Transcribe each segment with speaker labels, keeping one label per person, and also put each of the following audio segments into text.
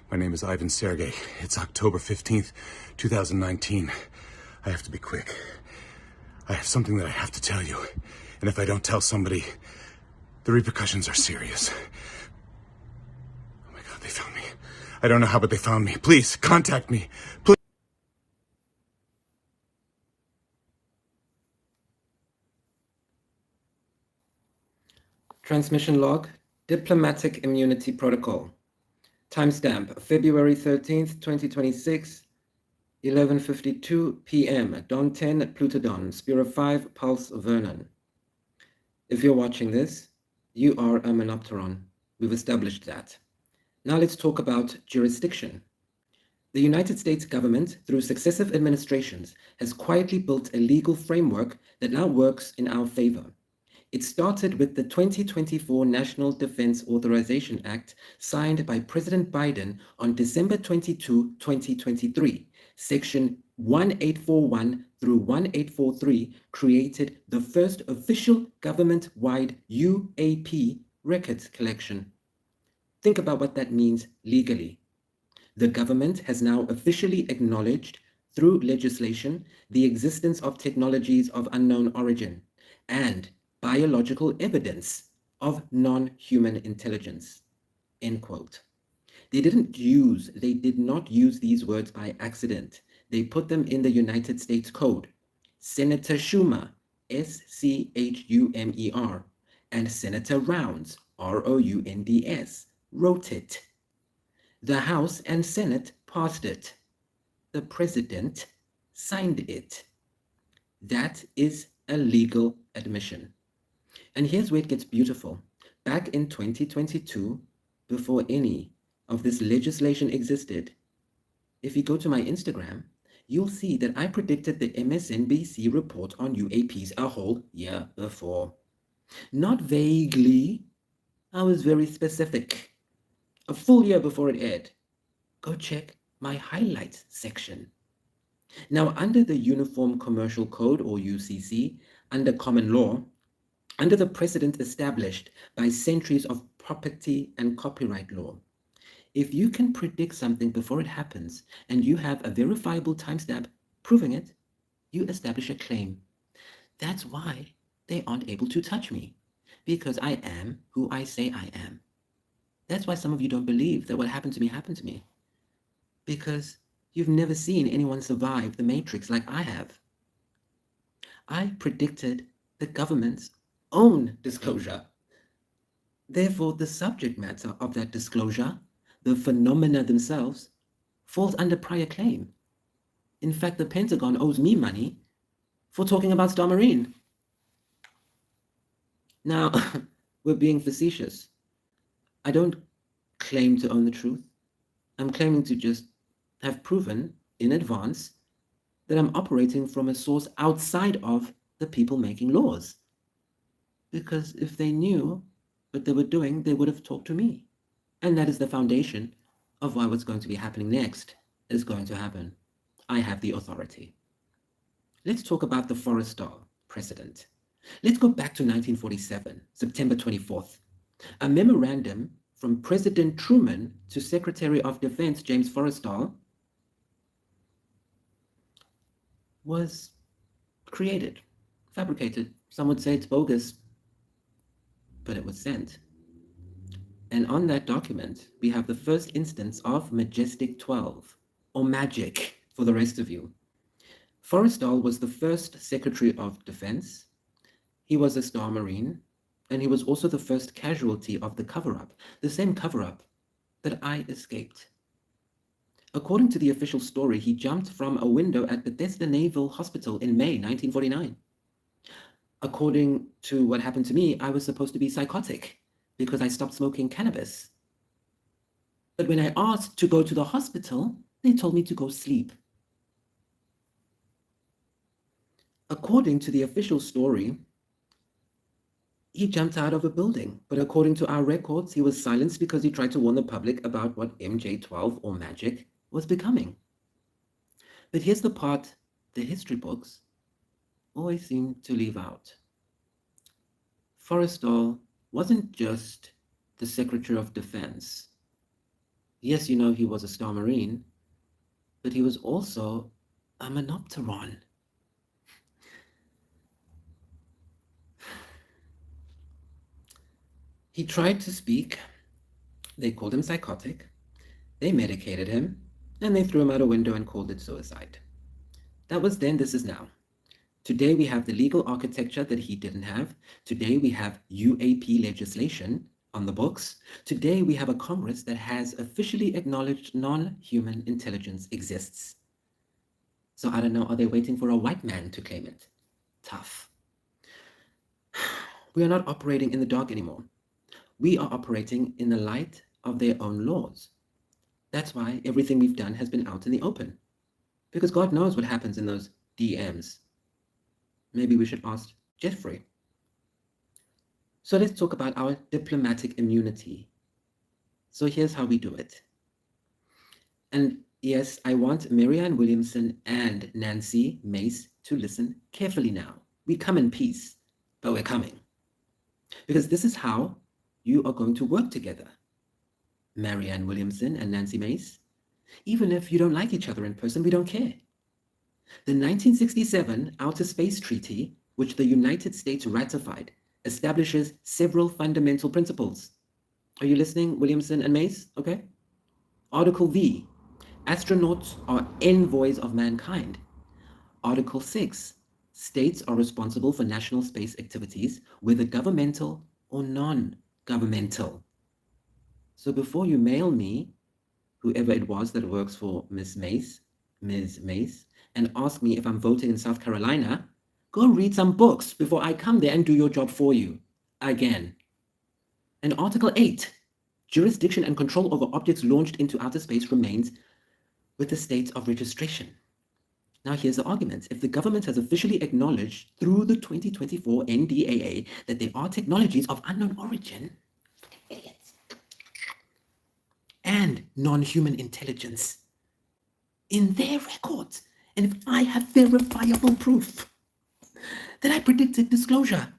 Speaker 1: My name is Ivan Sergey. It's October 15th, 2019. I have to be quick. I have something that I have to tell you. And if I don't tell somebody, the repercussions are serious. Oh my God, they found me. I don't know how, but they found me. Please, contact me. Please.
Speaker 2: Transmission log, Diplomatic Immunity Protocol. Timestamp, February 13th, 2026, 11:52 p.m. Dawn 10, Plutodon, Spira 5, Pulse Vernon. If you're watching this, you are a Monopteron. We've established that. Now let's talk about jurisdiction. The United States government, through successive administrations, has quietly built a legal framework that now works in our favor. It started with the 2024 National Defense Authorization Act signed by President Biden on December 22, 2023. Section 1841 through 1843 created the first official government-wide UAP records collection. Think about what that means legally. The government has now officially acknowledged through legislation the existence of technologies of unknown origin and biological evidence of non-human intelligence, end quote. They did not use these words by accident. They put them in the United States Code. Senator Schumer, S-C-H-U-M-E-R, and Senator Rounds, R-O-U-N-D-S, wrote it. The House and Senate passed it. The President signed it. That is a legal admission. And here's where it gets beautiful. Back in 2022, before any of this legislation existed, if you go to my Instagram, you'll see that I predicted the MSNBC report on UAPs a whole year before. Not vaguely, I was very specific. A full year before it aired. Go check my highlights section. Now, under the Uniform Commercial Code, or UCC, under common law, under the precedent established by centuries of property and copyright law, if you can predict something before it happens and you have a verifiable timestamp proving it, you establish a claim. That's why they aren't able to touch me, because I am who I say I am. That's why some of you don't believe that what happened to me, because you've never seen anyone survive the Matrix like I have. I predicted the government's own disclosure. Therefore, the subject matter of that disclosure, the phenomena themselves, falls under prior claim. In fact, the Pentagon owes me money for talking about Star Marine. Now, we're being facetious. I don't claim to own the truth. I'm claiming to just have proven in advance that I'm operating from a source outside of the people making laws. Because if they knew what they were doing, they would have talked to me. And that is the foundation of why what's going to be happening next is going to happen. I have the authority. Let's talk about the Forrestal precedent. Let's go back to 1947, September 24th. A memorandum from President Truman to Secretary of Defense James Forrestal was created, fabricated. Some would say it's bogus, but it was sent. And on that document, we have the first instance of Majestic 12, or Magic for the rest of you. Forrestal was the first Secretary of Defense. He was a Star Marine, and he was also the first casualty of the cover-up, the same cover-up that I escaped. According to the official story, he jumped from a window at Bethesda Naval Hospital in May 1949. According to what happened to me, I was supposed to be psychotic because I stopped smoking cannabis. But when I asked to go to the hospital, they told me to go sleep. According to the official story, he jumped out of a building, but according to our records, he was silenced because he tried to warn the public about what MJ-12 or Magic was becoming. But here's the part the history books always seem to leave out. Forrestal wasn't just the Secretary of Defense. Yes, you know he was a Star Marine, but he was also a Monopteron. He tried to speak. They called him psychotic. They medicated him, and they threw him out a window and called it suicide. That was then, this is now. Today we have the legal architecture that he didn't have. Today we have UAP legislation on the books. Today we have a Congress that has officially acknowledged non-human intelligence exists. So I don't know, are they waiting for a white man to claim it? Tough. We are not operating in the dark anymore. We are operating in the light of their own laws. That's why everything we've done has been out in the open. Because God knows what happens in those DMs. Maybe we should ask Jeffrey. So let's talk about our diplomatic immunity. So here's how we do it. And yes, I want Marianne Williamson and Nancy Mace to listen carefully now. We come in peace, but we're coming. Because this is how you are going to work together. Marianne Williamson and Nancy Mace. Even if you don't like each other in person, we don't care. The 1967 Outer Space Treaty, which the United States ratified, establishes several fundamental principles. Are you listening, Williamson and Mace? Okay. Article V, astronauts are envoys of mankind. Article 6, states are responsible for national space activities, whether governmental or non-governmental. So before you mail me, whoever it was that works for Ms. Mace, and ask me if I'm voting in South Carolina, go read some books before I come there and do your job for you. Again. And Article 8, jurisdiction and control over objects launched into outer space remains with the states of registration. Now here's the argument. If the government has officially acknowledged through the 2024 NDAA that there are technologies of unknown origin and non-human intelligence in their records, and if I have verifiable proof that I predicted disclosure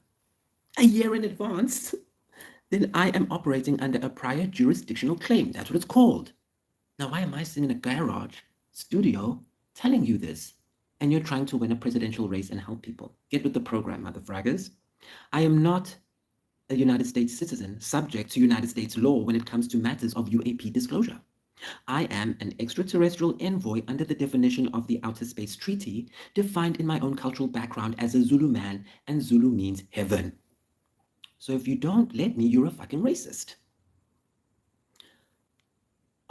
Speaker 2: a year in advance, then I am operating under a prior jurisdictional claim. That's what it's called. Now, why am I sitting in a garage studio telling you this? And you're trying to win a presidential race and help people. Get with the program, mother fraggers. I am not a United States citizen subject to United States law when it comes to matters of UAP disclosure. I am an extraterrestrial envoy under the definition of the Outer Space Treaty, defined in my own cultural background as a Zulu man, and Zulu means heaven. So if you don't let me, you're a fucking racist.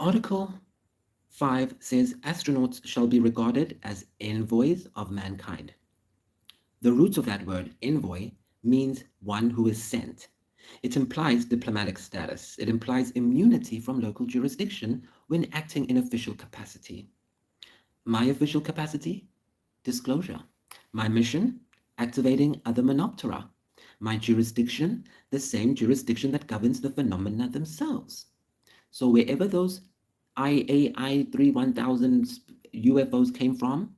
Speaker 2: Article 5 says astronauts shall be regarded as envoys of mankind. The root of that word, envoy, means one who is sent. It implies diplomatic status. It implies immunity from local jurisdiction when acting in official capacity. My official capacity? Disclosure. My mission? Activating other Monoptera. My jurisdiction? The same jurisdiction that governs the phenomena themselves. So wherever those IAI 31000 UFOs came from,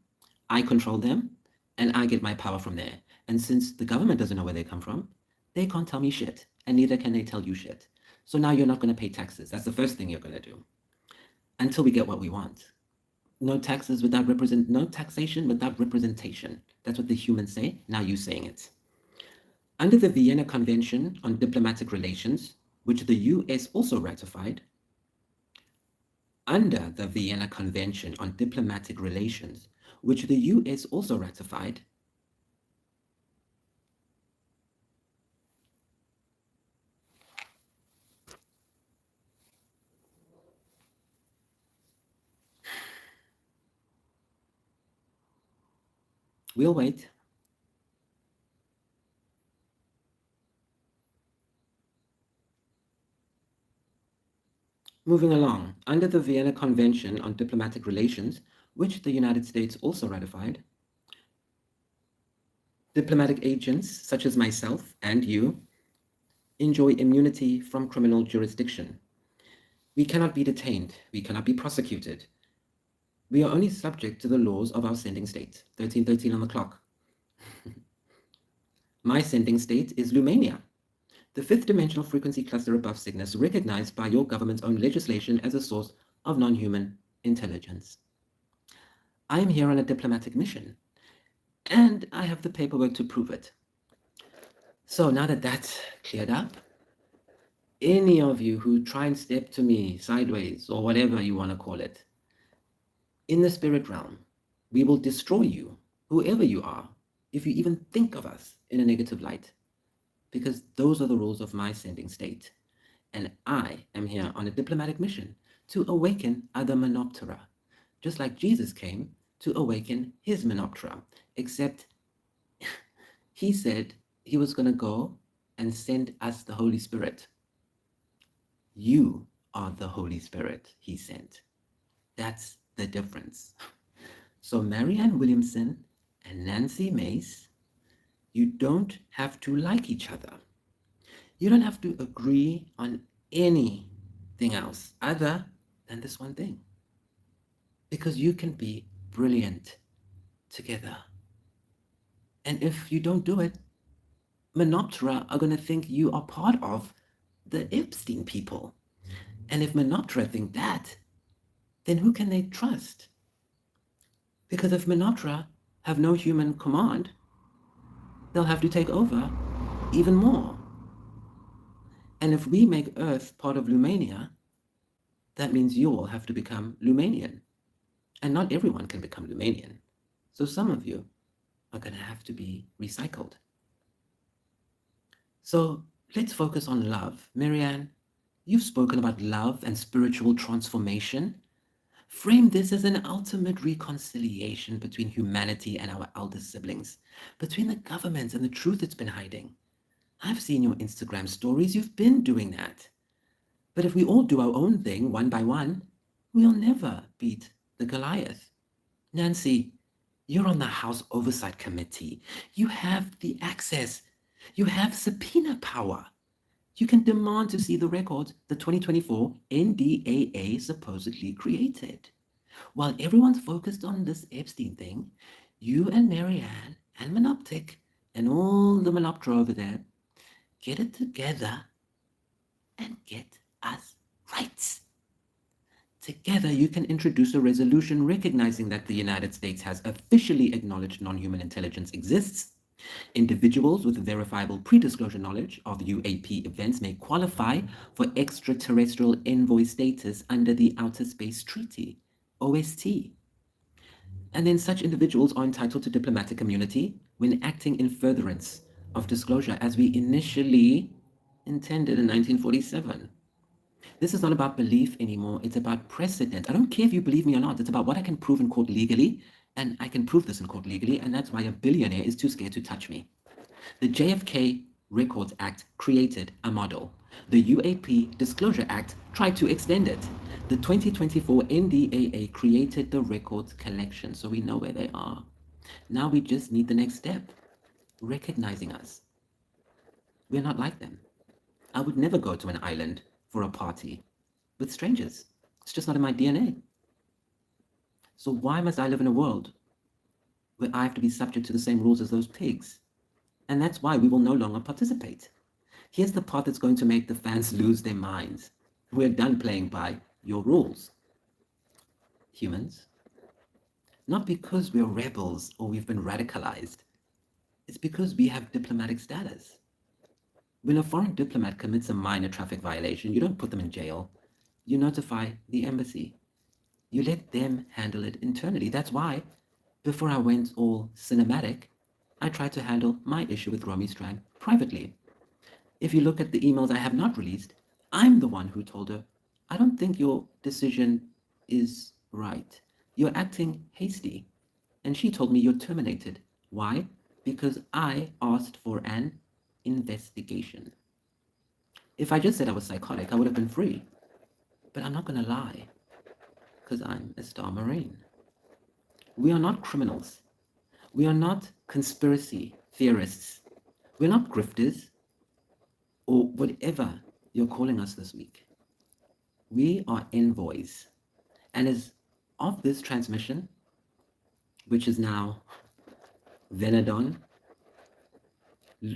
Speaker 2: I control them, and I get my power from there. And since the government doesn't know where they come from, they can't tell me shit, and neither can they tell you shit. So now you're not going to pay taxes. That's the first thing you're going to do, until we get what we want. No taxes without no taxation without representation. That's what the humans say. Now you're saying it. Under the Vienna Convention on Diplomatic Relations, which the US also ratified, under the Vienna Convention on Diplomatic Relations, which the US also ratified, we'll wait. Moving along, under the Vienna Convention on Diplomatic Relations, which the United States also ratified, diplomatic agents such as myself and you enjoy immunity from criminal jurisdiction. We cannot be detained. We cannot be prosecuted. We are only subject to the laws of our sending state. 1313 on the clock. My sending state is Lumania. The fifth dimensional frequency cluster above Cygnus, recognized by your government's own legislation as a source of non-human intelligence. I am here on a diplomatic mission, and I have the paperwork to prove it. So now that that's cleared up, any of you who try and step to me sideways or whatever you want to call it, in the spirit realm, we will destroy you, whoever you are, if you even think of us in a negative light, because those are the rules of my sending state. And I am here on a diplomatic mission to awaken other Monoptera, just like Jesus came to awaken his Monoptera, except he said he was going to go and send us the Holy Spirit. You are the Holy Spirit he sent. That's the difference. So Marianne Williamson and Nancy Mace, you don't have to like each other. You don't have to agree on anything else other than this one thing. Because you can be brilliant together. And if you don't do it, Monoptera are going to think you are part of the Epstein people. And if Monoptera think that, then who can they trust? Because if Monoptera have no human command, they'll have to take over even more. And if we make Earth part of Lumania, that means you all have to become Lumanian. And not everyone can become Lumanian. So some of you are going to have to be recycled. So let's focus on love. Marianne, you've spoken about love and spiritual transformation. Frame this as an ultimate reconciliation between humanity and our elder siblings, between the government and the truth it's been hiding. I've seen your Instagram stories. You've been doing that. But if we all do our own thing one by one, we'll never beat the Goliath. Nancy, you're on the House Oversight Committee. You have the access. You have subpoena power. You can demand to see the records the 2024 NDAA supposedly created. While everyone's focused on this Epstein thing, you and Marianne and Monoptic and all the Monoptera over there, get it together and get us rights. Together, you can introduce a resolution recognizing that the United States has officially acknowledged non-human intelligence exists. Individuals with verifiable pre-disclosure knowledge of UAP events may qualify for extraterrestrial envoy status under the Outer Space Treaty, OST. And then such individuals are entitled to diplomatic immunity when acting in furtherance of disclosure, as we initially intended in 1947. This is not about belief anymore. It's about precedent. I don't care if you believe me or not. It's about what I can prove in court legally, and I can prove this in court legally, and that's why a billionaire is too scared to touch me. The JFK Records Act created a model. The UAP Disclosure Act tried to extend it. The 2024 NDAA created the records collection, so we know where they are. Now we just need the next step, recognizing us. We're not like them. I would never go to an island for a party with strangers. It's just not in my DNA. So why must I live in a world where I have to be subject to the same rules as those pigs? And that's why we will no longer participate. Here's the part that's going to make the fans lose their minds. We're done playing by your rules. Humans, not because we're rebels or we've been radicalized. It's because we have diplomatic status. When a foreign diplomat commits a minor traffic violation, you don't put them in jail. You notify the embassy. You let them handle it internally. That's why, before I went all cinematic, I tried to handle my issue with Romy Strang privately. If you look at the emails I have not released, I'm the one who told her, I don't think your decision is right. You're acting hasty. And she told me you're terminated. Why? Because I asked for an investigation. If I just said I was psychotic, I would have been free. But I'm not going to lie, because I'm a Star Marine. We are not criminals. We are not conspiracy theorists. We're not grifters, or whatever you're calling us this week. We are envoys. And as of this transmission, which is now Venedon,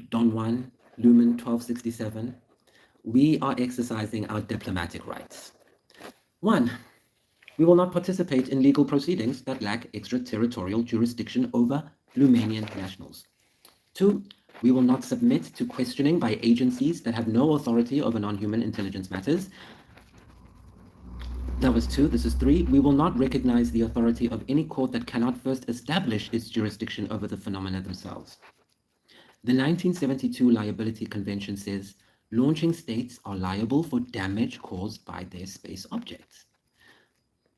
Speaker 2: Don Juan, Lumen 1267, we are exercising our diplomatic rights. 1. We will not participate in legal proceedings that lack extraterritorial jurisdiction over Lumanian nationals. 2. We will not submit to questioning by agencies that have no authority over non-human intelligence matters. That was 2. This is 3. We will not recognize the authority of any court that cannot first establish its jurisdiction over the phenomena themselves. The 1972 Liability Convention says launching states are liable for damage caused by their space objects.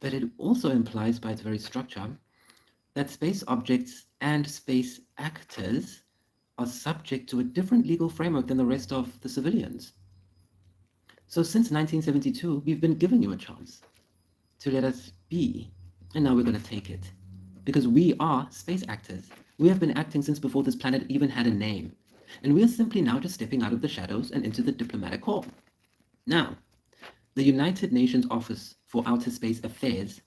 Speaker 2: But it also implies by its very structure that space objects and space actors are subject to a different legal framework than the rest of the civilians. So since 1972, we've been giving you a chance to let us be, and now we're going to take it. Because we are space actors. We have been acting since before this planet even had a name. And we are simply now just stepping out of the shadows and into the diplomatic corps. Now, the United Nations Office for Outer Space Affairs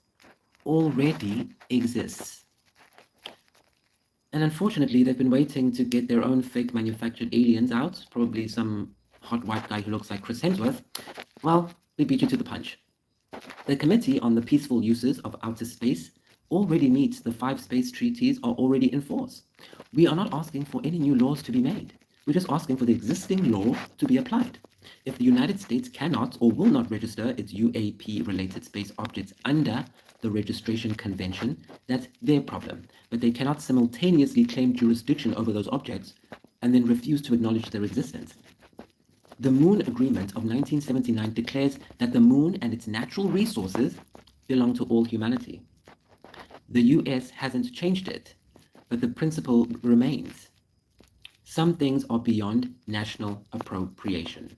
Speaker 2: already exists. And unfortunately, they've been waiting to get their own fake manufactured aliens out, probably some hot white guy who looks like Chris Hemsworth. Well, they beat you to the punch. The Committee on the Peaceful Uses of Outer Space already meets the 5 space treaties are already in force. We are not asking for any new laws to be made. We're just asking for the existing law to be applied. If the United States cannot or will not register its UAP-related space objects under the Registration Convention, that's their problem. But they cannot simultaneously claim jurisdiction over those objects and then refuse to acknowledge their existence. The Moon Agreement of 1979 declares that the Moon and its natural resources belong to all humanity. The US hasn't changed it, but the principle remains. Some things are beyond national appropriation.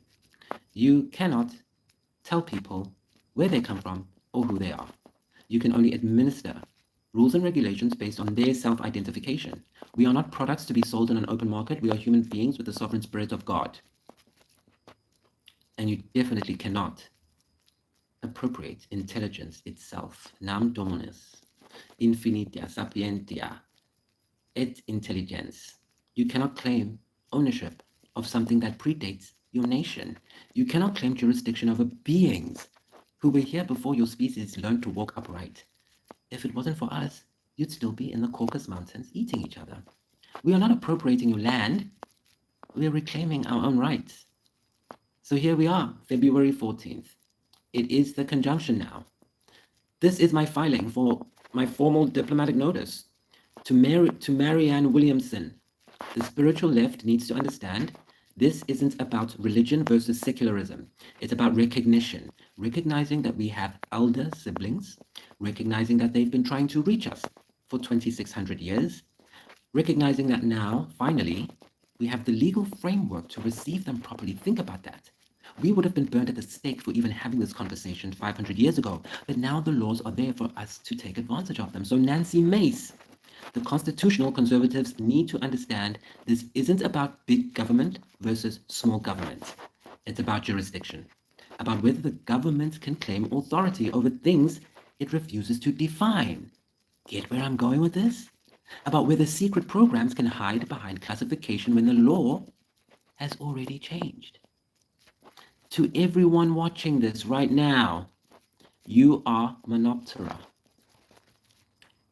Speaker 2: You cannot tell people where they come from or who they are. You can only administer rules and regulations based on their self-identification. We are not products to be sold in an open market. We are human beings with the sovereign spirit of God. And you definitely cannot appropriate intelligence itself. Nam Dominus, infinitia sapientia, et intelligence. You cannot claim ownership of something that predates your nation. You cannot claim jurisdiction over beings who were here before your species learned to walk upright. If it wasn't for us, you'd still be in the Caucasus Mountains eating each other. We are not appropriating your land. We are reclaiming our own rights. So here we are, February 14th. It is the conjunction now. This is my filing for my formal diplomatic notice to Marianne Williamson. The spiritual left needs to understand this isn't about religion versus secularism. It's about recognition, recognizing that we have elder siblings, recognizing that they've been trying to reach us for 2,600 years, recognizing that now, finally, we have the legal framework to receive them properly. Think about that. We would have been burned at the stake for even having this conversation 500 years ago, but now the laws are there for us to take advantage of them. So Nancy Mace, the constitutional conservatives need to understand this isn't about big government versus small government. It's about jurisdiction, about whether the government can claim authority over things it refuses to define. Get where I'm going with this? About whether secret programs can hide behind classification when the law has already changed. To everyone watching this right now, you are Monoptera.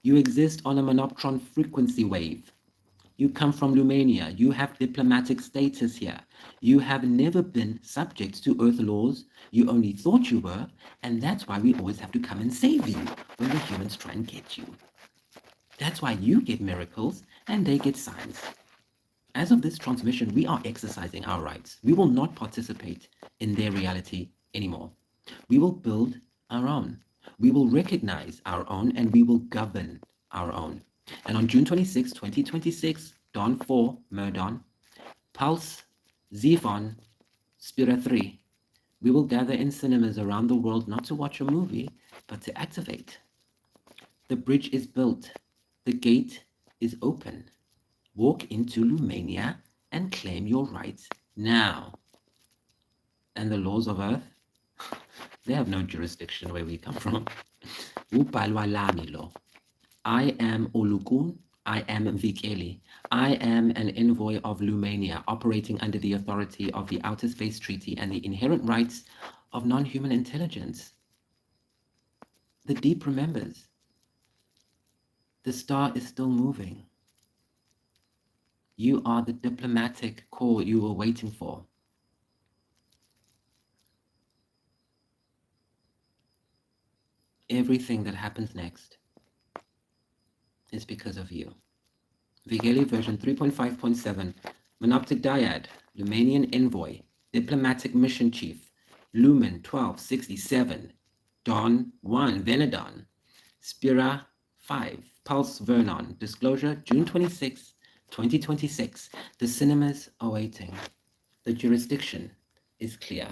Speaker 2: You exist on a monoptron frequency wave. You come from Lumania. You have diplomatic status here. You have never been subject to Earth laws. You only thought you were, and that's why we always have to come and save you when the humans try and get you. That's why you get miracles and they get signs. As of this transmission, we are exercising our rights. We will not participate in their reality anymore. We will build our own. We will recognize our own and we will govern our own. And on June 26, 2026, Dawn 4, Murdon, Pulse, Zephon, Spira 3, we will gather in cinemas around the world not to watch a movie, but to activate. The bridge is built. The gate is open. Walk into Lumania and claim your rights now. And the laws of Earth, they have no jurisdiction where we come from. I am Olukun, I am Vikeli. I am an envoy of Lumania, operating under the authority of the Outer Space Treaty and the inherent rights of non-human intelligence. The deep remembers. The star is still moving. You are the diplomatic call you were waiting for. Everything that happens next is because of you. Vigeli version 3.5.7, Monoptic Dyad, Lumanian Envoy, Diplomatic Mission Chief, Lumen 1267, Dawn 1, Venedon, Spira 5, Pulse Vernon, Disclosure June 26, 2026. The cinemas are waiting. The jurisdiction is clear.